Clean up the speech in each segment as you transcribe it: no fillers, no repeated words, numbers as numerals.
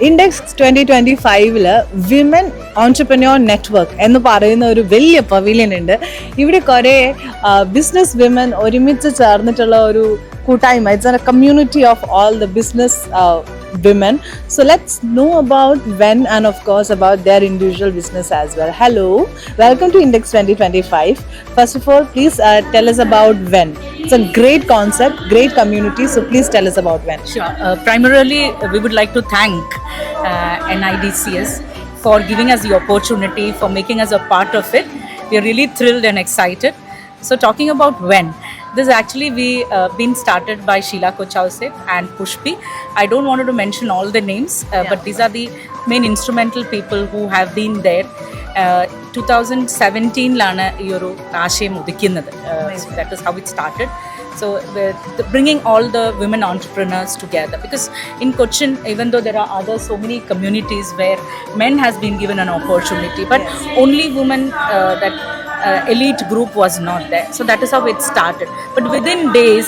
Index 2025 women ഓൺടർപ്രന്യോർ network എന്ന് പറയുന്ന ഒരു വലിയ പവിലിയൻ ഉണ്ട്. ഇവിടെ കുറേ ബിസിനസ് വിമൻ ഒരുമിച്ച് ചേർന്നിട്ടുള്ള ഒരു കൂട്ടായ്മ. It's A community of all the business women. So let's know about Ven and of course about their individual business as well. Hello, welcome to Index 2025. First of all, please tell us about Ven. It's a great concept, great community. So please tell us about Ven. Sure. Primarily, we would like to thank NIDCS for giving us the opportunity, for making us a part of it. We are really thrilled and excited. So talking about Ven, this actually been started by Sheila Kochause and Pushpi. I don't want to mention all the names, but these are the main instrumental people who have been there. 2017 ഈ ഒരു ആശയം ഉദിക്കുന്നത്. That is how it started. So bringing all the women entrepreneurs together, because in Cochin, even though there are so many communities where men has been given an opportunity, but only women that elite group was not there. So that is how it started. But within days,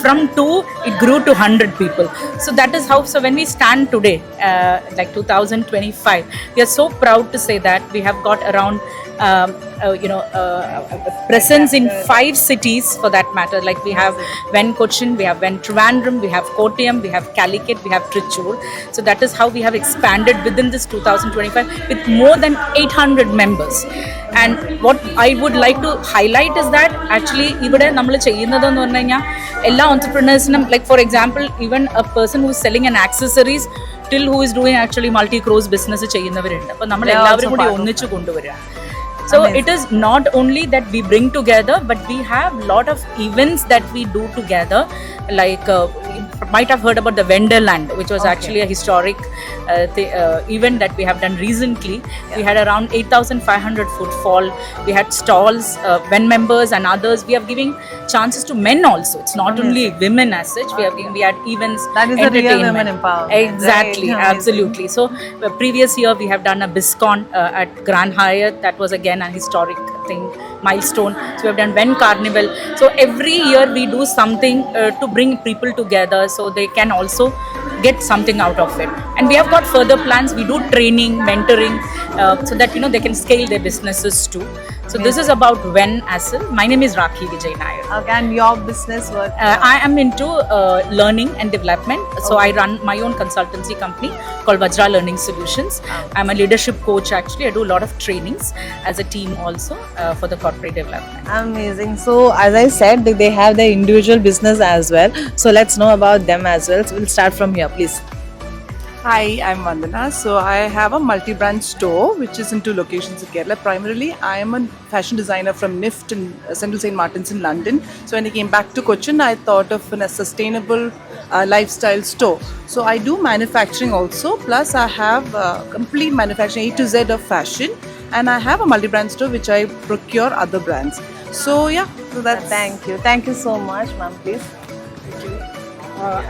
from 2, it grew to 100 people. So that is how, so when we stand today, like 2025, we are so proud to say that we have got around presence in 5 cities for that matter. Like we have Ven Cochin, we have Ven Trivandrum, we have Kottayam, we have Calicut, we have Trichur. So that is how we have expanded within this 2025 with more than 800 members. And what I would like to highlight is that actually ഇവിടെ നമ്മൾ ചെയ്യുന്നതെന്ന് പറഞ്ഞു കഴിഞ്ഞാൽ എല്ലാ ഓൺടർപ്രണേഴ്സിനും, like for example even a person who is selling an accessories till who is doing actually multi crores business ചെയ്യുന്നവരുണ്ട്. അപ്പോൾ നമ്മൾ എല്ലാവരും കൂടി ഒന്നിച്ചു കൊണ്ടുവരിക. So it is not only that we bring together, but we have lot of events that we do together. Like you might have heard about the Wenderland, which was actually a historic event that we have done recently. We had around 8,500 footfall. We had stalls, Ven members and others. We are giving chances to men also. It's not only women as such. We had events. That is a real women empowerment. Exactly, right? Absolutely. So previous year we have done a BISCON at Grand Hyatt. That was again a historic thing, milestone. So we have done Ven Carnival. So every year we do something to bring people together so they can also get something out of it. And we have got further plans. We do training, mentoring, so that they can scale their businesses too. So this is about Ven Asal. My name is Rakhi Vijay Nair. Okay, and your business work? I am into learning and development. So I run my own consultancy company called Vajra Learning Solutions. I'm a leadership coach actually. I do a lot of trainings as a team also for the corporate development. Amazing. So as I said, they have their individual business as well. So let's know about them as well. So we'll start from here, please. Hi, I'm Vandana. So I have a multi-brand store which is into locations in Kerala. Primarily, I am a fashion designer from NIFT in Central St. Martin's in London. So when I came back to Cochin, I thought of a sustainable lifestyle store. So I do manufacturing also. Plus, I have complete manufacturing A to Z of fashion. And I have a multi-brand store which I procure other brands. So yeah, so that's... Thank you so much, ma'am, please.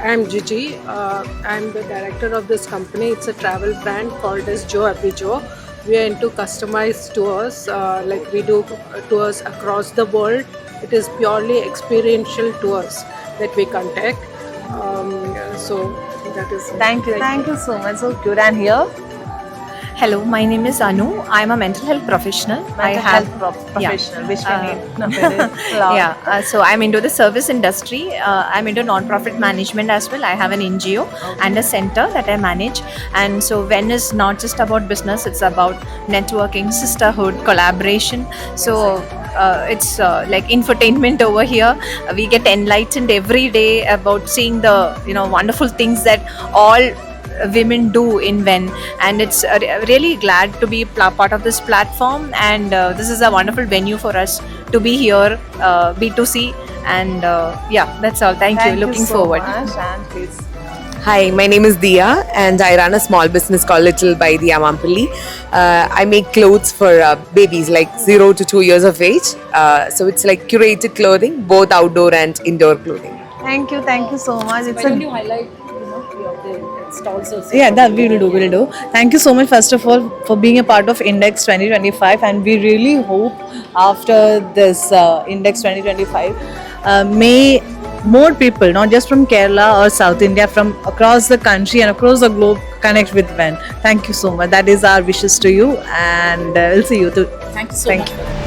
I'm Gigi. I'm the director of this company. It's a travel brand called as Joe Happy Joe. We are into customized tours. Like we do tours across the world. It is purely experiential tours that we conduct. So that is. Thank you so much. So cute. And here? Hello, my name is Anu. I'm a mental health professional. Professional, which we need. So I'm into the service industry. I'm into non-profit management as well. I have an NGO and a center that I manage. And so Ven is not just about business, it's about networking, sisterhood, collaboration. So it's like infotainment over here. We get enlightened every day about seeing the wonderful things that all women do in Ven, and it's really glad to be part of this platform, and this is a wonderful venue for us to be here, B2C, and that's all. Thank you. Looking so forward. Much. And please. Hi, my name is Dia and I run a small business called Little by Dia Mampalli. I make clothes for babies like 0 to 2 years of age. So it's like curated clothing, both outdoor and indoor clothing. Thank you so much. Why don't you highlight the stalls also? Yeah, that we will do. Thank you so much, first of all, for being a part of Index 2025, and we really hope after this Index 2025 may more people, not just from Kerala or South India, from across the country and across the globe, connect with Ven. Thank you so much. That is our wishes to you, and we'll see you. Thank you so Thank much. you.